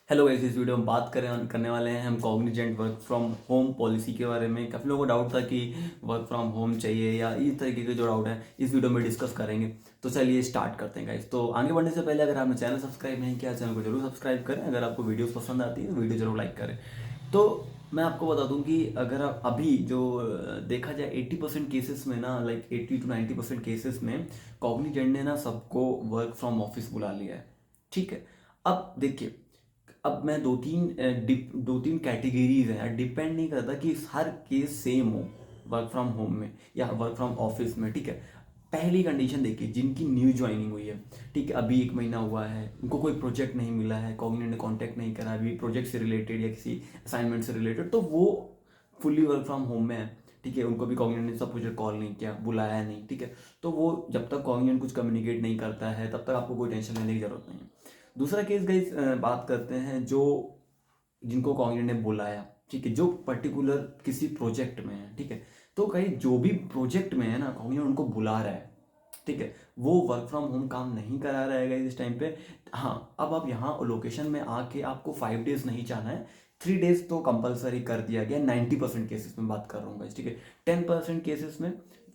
Hello guys, इस video में बात करने वाले हैं हम Cognizant work from home policy के बारे में। काफ़ी लोगों को डाउट था कि वर्क फ्रॉम होम चाहिए या इस तरीके के जो डाउट है इस वीडियो में डिस्कस करेंगे। तो चलिए स्टार्ट करते हैं गाइस। तो आगे बढ़ने से पहले अगर आपने चैनल सब्सक्राइब नहीं किया, चैनल को जरूर सब्सक्राइब करें। अगर आपको वीडियोस पसंद आती है तो वीडियो जरूर लाइक करें। तो मैं आपको बता दूं कि अगर आप अभी जो देखा जाए 80% केसेस में ना, लाइक 80 to 90% केसेस में कॉग्निजेंट ने ना सबको वर्क फ्रॉम ऑफिस बुला लिया है। ठीक है। अब देखिए, अब मैं दो तीन कैटेगरीज हैं। डिपेंड नहीं करता कि हर केस सेम हो वर्क फ्रॉम होम में या वर्क फ्रॉम ऑफिस में। ठीक है। पहली कंडीशन देखिए, जिनकी न्यू ज्वाइनिंग हुई है, ठीक है, अभी 1 महीना हुआ है, उनको कोई प्रोजेक्ट नहीं मिला है, कॉग्निजेंट ने कांटेक्ट नहीं करा अभी प्रोजेक्ट से रिलेटेड या किसी असाइनमेंट से रिलेटेड, तो वो फुल्ली वर्क फ्रॉम होम में है। ठीक है। उनको भी कॉग्निजेंट ने सब कुछ कॉल नहीं किया, बुलाया नहीं। ठीक है। तो वो जब तक कॉग्निजेंट कुछ कम्युनिकेट नहीं करता है तब तक आपको कोई टेंशन लेने की जरूरत नहीं है। दूसरा केस गाइस, बात करते हैं जो जिनको कॉन्ग्रेस ने बुलाया। ठीक है। जो पर्टिकुलर किसी प्रोजेक्ट में है। ठीक है। तो कहीं जो भी प्रोजेक्ट में है ना, कॉन्ग्रेस उनको बुला रहा है। ठीक है। वो वर्क फ्रॉम होम काम नहीं करा रहेगा इस टाइम पे। हाँ, अब आप यहाँ लोकेशन में आके आपको 5 डेज नहीं जाना है, 3 डेज तो कंपलसरी कर दिया गया 90% केसेस में बात कर रहा हूँ। ठीक है। 10% केसेस में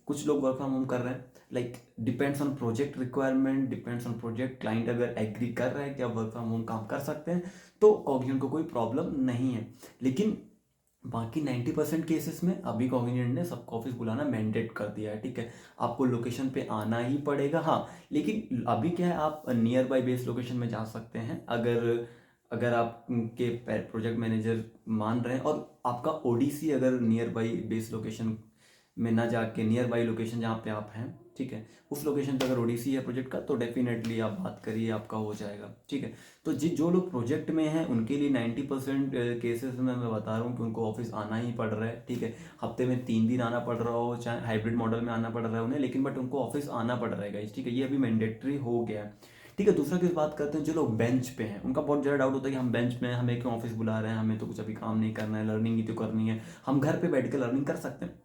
कुछ लोग वर्क फ्रॉम होम कर रहे हैं। Like depends on project requirement, depends on project. Client अगर एग्री कर रहा है कि आप वर्क फ्रॉम होम काम कर सकते हैं तो कॉग्निजेंट को कोई प्रॉब्लम नहीं है। लेकिन बाकी 90% केसेस में अभी कॉग्निजेंट ने सबको ऑफिस बुलाना मैंडेट कर दिया है। ठीक है। आपको लोकेशन पे आना ही पड़ेगा। हाँ, लेकिन अभी क्या है, आप नियर बाई बेस लोकेशन में जा सकते हैं अगर अगर आपके प्रोजेक्ट मैनेजर मान रहे हैं, और आपका ओडीसी अगर नियर बाई बेस लोकेशन में ना जाके नियर बाई लोकेशन जहाँ पे आप हैं, ठीक है, उस लोकेशन पे अगर ओडीसी है प्रोजेक्ट का, तो डेफिनेटली आप बात करिए, आपका हो जाएगा। ठीक है। तो जो लोग प्रोजेक्ट में हैं उनके लिए 90% केसेस में मैं बता रहा हूँ कि उनको ऑफिस आना ही पड़ रहा है। ठीक है। हफ्ते में 3 दिन आना पड़ रहा हो, चाहे हाइब्रिड मॉडल में आना पड़ रहा है उन्हें, लेकिन बट उनको ऑफिस आना पड़ रहा है गाइस। ठीक है। ये अभी मैंडेटरी हो गया है। ठीक है। दूसरा केस बात करते हैं, जो लोग बेंच पे हैं उनका बहुत ज़्यादा डाउट होता है कि हम बेंच पे हैं, हमें क्यों ऑफिस बुला रहे हैं, हमें तो कुछ अभी काम नहीं करना है, लर्निंग ही तो करनी है, हम घर पे बैठ के लर्निंग कर सकते हैं।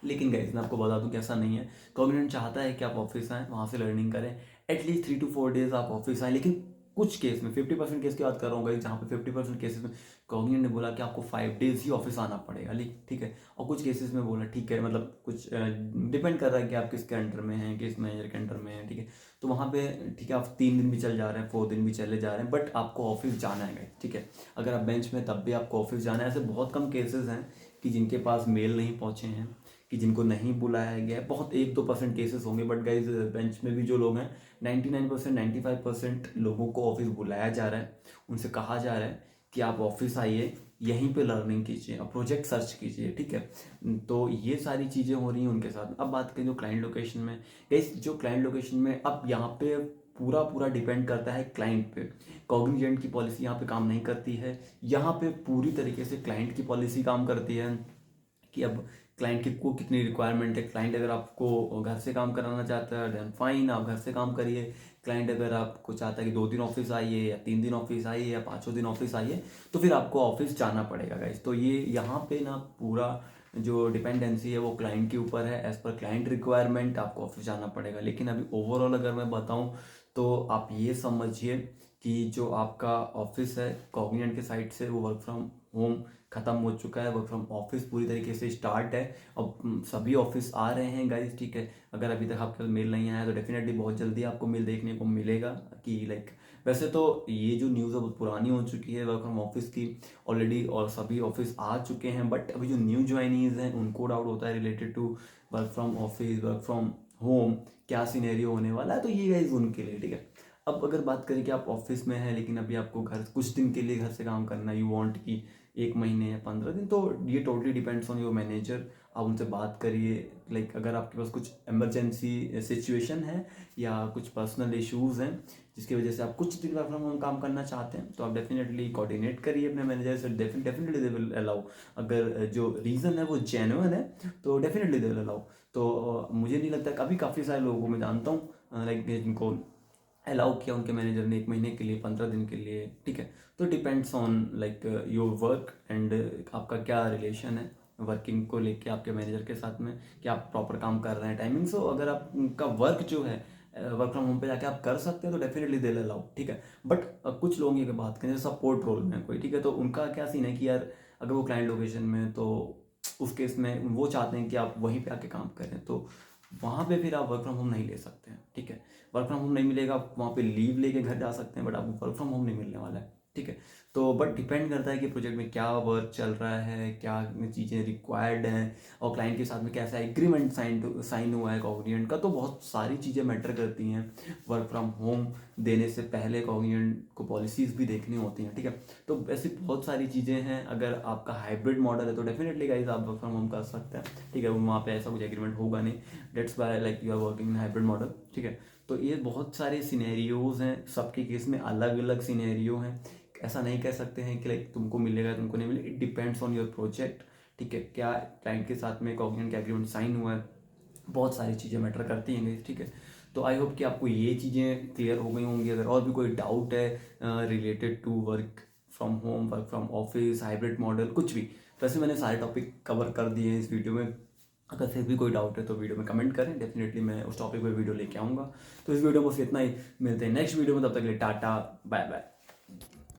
लेकिन गाइस मैं आपको बता दूं कि ऐसा नहीं है। कॉग्निजेंट चाहता है कि आप ऑफिस आएँ, वहाँ से लर्निंग करें, एटलीस्ट 3 to 4 डेज आप ऑफिस आएँ। लेकिन कुछ केस में 50% केस की बात कर रहा हूँ गाइस, जहाँ पे 50% केसेस में कॉग्निजेंट ने बोला कि आपको 5 डेज ही ऑफिस आना पड़ेगा। ठीक है। और कुछ केसेस में बोला ठीक है, मतलब कुछ डिपेंड कर रहा है कि आप किसके अंडर में हैं, किस मैनेजर के अंडर में हैं। ठीक है। तो वहाँ पे ठीक है, आप 3 दिन भी चल जा रहे हैं, 4 दिन भी चले जा रहे हैं, बट आपको ऑफिस जाना है गाइस। ठीक है। अगर आप बेंच में तब भी आपको ऑफिस जाना है। ऐसे बहुत कम केसेस हैं कि जिनके पास मेल नहीं पहुँचे हैं, कि जिनको नहीं बुलाया गया है। बहुत 1-2% केसेस होंगे, बट गाइज बेंच में भी जो लोग हैं 99% 95% लोगों को ऑफिस बुलाया जा रहा है। उनसे कहा जा रहा है कि आप ऑफिस आइए, यहीं पे लर्निंग कीजिए, अब प्रोजेक्ट सर्च कीजिए। ठीक है। तो ये सारी चीज़ें हो रही हैं उनके साथ। अब बात करें जो क्लाइंट लोकेशन में, गाइस जो क्लाइंट लोकेशन में, अब यहाँ पे पूरा पूरा डिपेंड करता है क्लाइंट पे। कॉग्निजेंट की पॉलिसी यहाँ पे काम नहीं करती है। यहाँ पे पूरी तरीके से क्लाइंट की पॉलिसी काम करती है कि अब क्लाइंट की को कितनी रिक्वायरमेंट है। क्लाइंट अगर आपको घर से काम कराना चाहता है देन फाइन, आप घर से काम करिए। क्लाइंट अगर आपको चाहता है कि 2 दिन ऑफिस आइए या 3 दिन ऑफिस आइए या 5 दिन ऑफिस आइए, तो फिर आपको ऑफिस जाना पड़ेगा गाइस। तो ये यहाँ पे ना पूरा जो डिपेंडेंसी है वो क्लाइंट के ऊपर है। एज पर क्लाइंट रिक्वायरमेंट आपको ऑफिस जाना पड़ेगा। लेकिन अभी ओवरऑल अगर मैं बताऊँ तो आप ये समझिए कि जो आपका ऑफिस है कॉग्निजेंट के साइड से, वो वर्क फ्रॉम होम खत्म हो चुका है, वर्क फ्रॉम ऑफिस पूरी तरीके से स्टार्ट है। अब सभी ऑफिस आ रहे हैं गाइस। ठीक है। अगर अभी तक आपके मेल नहीं आया तो डेफिनेटली बहुत जल्दी आपको मेल देखने को मिलेगा कि लाइक, वैसे तो ये जो न्यूज़ है बहुत पुरानी हो चुकी है वर्क फ्रॉम ऑफिस की ऑलरेडी, और सभी ऑफिस आ चुके हैं, बट अभी जो न्यू ज्वाइनीज हैं उनको डाउट होता है related to work from office, work from home, क्या सिनेरियो होने वाला है। तो ये गाइस उनके लिए। ठीक है। अब अगर बात करें कि आप ऑफिस में हैं लेकिन अभी आपको घर कुछ दिन के लिए घर से काम करना, यू वांट कि 1 महीने या 15 दिन, तो ये totally depends on your manager. आप उनसे बात करिए। लाइक अगर आपके पास कुछ इमरजेंसी सिचुएशन है या कुछ पर्सनल इश्यूज हैं जिसकी वजह से आप कुछ दिन वर्क फ्रॉम होम काम करना चाहते हैं, तो आप डेफिनेटली कोऑर्डिनेट करिए अपने मैनेजर से। Definitely they will allow. अगर जो रीज़न है वो जेन्युइन है तो डेफिनेटली दे विल अलाउ। तो मुझे नहीं लगता, अभी काफ़ी सारे लोगों को मैं जानता हूँ लाइक जिनको अलाउ किया उनके मैनेजर ने 1 महीने के लिए, 15 दिन के लिए। ठीक है। तो depends on like your work and आपका क्या रिलेशन है वर्किंग को लेके आपके मैनेजर के साथ में, कि आप प्रॉपर काम कर रहे हैं टाइमिंग। सो अगर आपका वर्क जो है वर्क फ्रॉम होम पे जाके आप कर सकते हैं तो डेफिनेटली दे अलाउ, ठीक है। बट कुछ लोगों की अगर बात करें सपोर्ट रोल में कोई, ठीक है, तो उनका क्या सीन है कि यार अगर वो क्लाइंट लोकेशन में है, तो उस केस में वो चाहते हैं कि आप वहीं पे आके काम करें, तो वहाँ पे फिर आप वर्क फ्रॉम होम नहीं ले सकते हैं, ठीक है। वर्क फ्रॉम होम नहीं मिलेगा, आप वहाँ पे लीव लेके घर जा सकते हैं, बट आपको वर्क फ्रॉम होम नहीं मिलने वाला है, ठीक है। तो बट डिपेंड करता है कि प्रोजेक्ट में क्या वर्क चल रहा है, क्या चीज़ें रिक्वायर्ड हैं, और क्लाइंट के साथ में कैसा एग्रीमेंट साइन हुआ है कॉग्निजेंट का, तो बहुत सारी चीज़ें मैटर करती हैं। वर्क फ्रॉम होम देने से पहले कॉग्निजेंट को पॉलिसीज़ भी देखनी होती हैं, ठीक है। तो ऐसी बहुत सारी चीज़ें हैं। अगर आपका हाइब्रिड मॉडल है तो डेफिनेटली गाइस आप वर्क फ्रॉम होम कर सकते हैं, ठीक है। वहाँ पे ऐसा कुछ एग्रीमेंट होगा नहीं, that's why like you are working in hybrid model, ठीक है। तो ये बहुत सारे सिनेरियोज हैं, सबके केस में अलग अलग सिनेरियो हैं। ऐसा नहीं कह सकते हैं कि लाइक तुमको मिलेगा तुमको नहीं मिलेगा, it depends on your project, ठीक है। क्या क्लाइंट के साथ में कॉग्निजेंट का एग्रीमेंट साइन हुआ है, बहुत सारी चीज़ें मैटर करती हैं, ठीक है। तो आई होप कि आपको ये चीज़ें क्लियर हो गई होंगी। अगर और भी कोई डाउट है related to work from home, work from office, hybrid model, कुछ भी, वैसे मैंने सारे टॉपिक कवर कर दिए हैं इस वीडियो में। अगर फिर भी कोई डाउट है तो वीडियो में कमेंट करें, डेफिनेटली मैं उस टॉपिक पर वीडियो लेके आऊँगा। तो इस वीडियो में बस इतना ही, मिलते हैं नेक्स्ट वीडियो में, तब तक के लिए टाटा बाय बाय।